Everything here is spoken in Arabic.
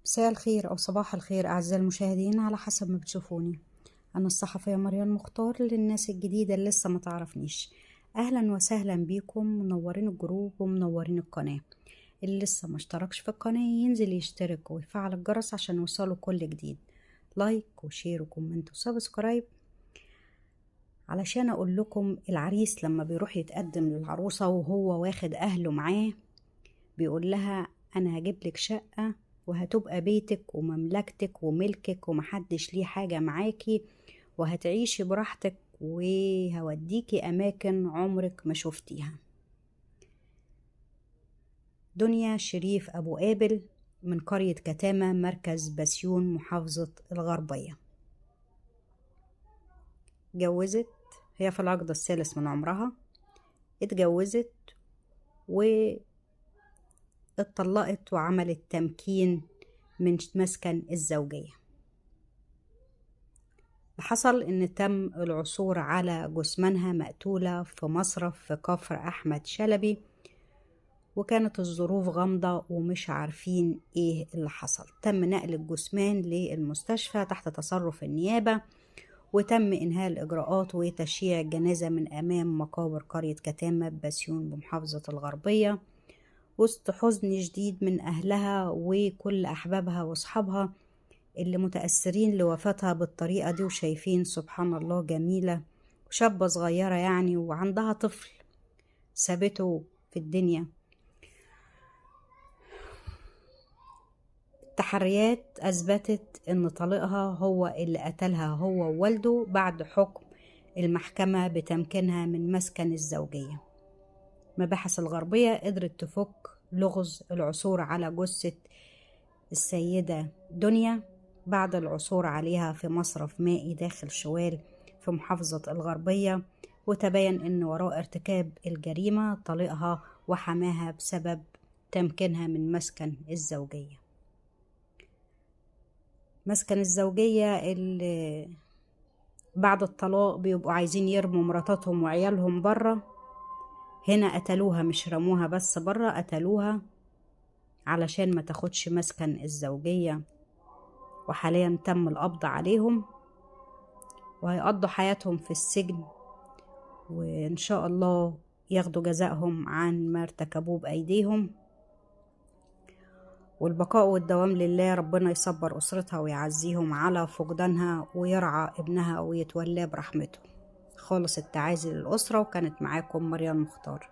مساء الخير أو صباح الخير أعزائي المشاهدين على حسب ما بتشوفوني. أنا الصحفية مريم مختار للناس الجديدة اللي لسه ما تعرفنيش. أهلا وسهلا بيكم، منورين الجروب ومنورين القناة. اللي لسه ما اشتركش في القناة ينزل يشترك ويفعل الجرس عشان يوصله كل جديد. لايك وشير وكومنت وسبسكرايب علشان أقول لكم العريس لما بيروح يتقدم للعروسة وهو واخد أهله معاه بيقول لها أنا هجيب لك شقة وهتبقى بيتك ومملكتك وملكك ومحدش ليه حاجة معاكي، وهتعيشي براحتك وهوديكي أماكن عمرك ما شفتيها. دنيا شريف أبو قابل من قرية كتامة، مركز بسيون، محافظة الغربية. اتجوزت، هي في العقد الثالث من عمرها، اتجوزت اتطلقت وعملت تمكين من مسكن الزوجية. حصل ان تم العثور على جثمانها مقتولة في مصرف في كفر احمد شلبي، وكانت الظروف غامضة ومش عارفين ايه اللي حصل. تم نقل الجثمان للمستشفى تحت تصرف النيابة، وتم انهاء الاجراءات وتشييع الجنازة من امام مقابر قرية كتامة بسيون بمحافظة الغربية، وسط حزن شديد من أهلها وكل أحبابها وأصحابها اللي متأثرين لوفاتها بالطريقة دي، وشايفين سبحان الله جميلة وشابة صغيرة يعني وعندها طفل سابته في الدنيا. التحريات أثبتت إن طليقها هو اللي قتلها هو ووالده بعد حكم المحكمة بتمكينها من مسكن الزوجية. مباحث الغربية قدرت تفك لغز العثور على جثة السيدة دنيا بعد العثور عليها في مصرف مائي داخل شوال في محافظة الغربية، وتبين أن وراء ارتكاب الجريمة طليقها وحماها بسبب تمكينها من مسكن الزوجية. مسكن الزوجية اللي بعد الطلاق بيبقوا عايزين يرموا مراتاتهم وعيالهم برا، هنا قتلوها، مش رموها بس برا، قتلوها علشان ما تاخدش مسكن الزوجية، وحاليا تم القبض عليهم وهيقضوا حياتهم في السجن، وإن شاء الله ياخدوا جزائهم عن ما ارتكبوه بأيديهم. والبقاء والدوام لله، ربنا يصبر أسرتها ويعزيهم على فقدانها ويرعى ابنها ويتولاه برحمته. خالص التعازي للأسرة، وكانت معاكم مريم مختار.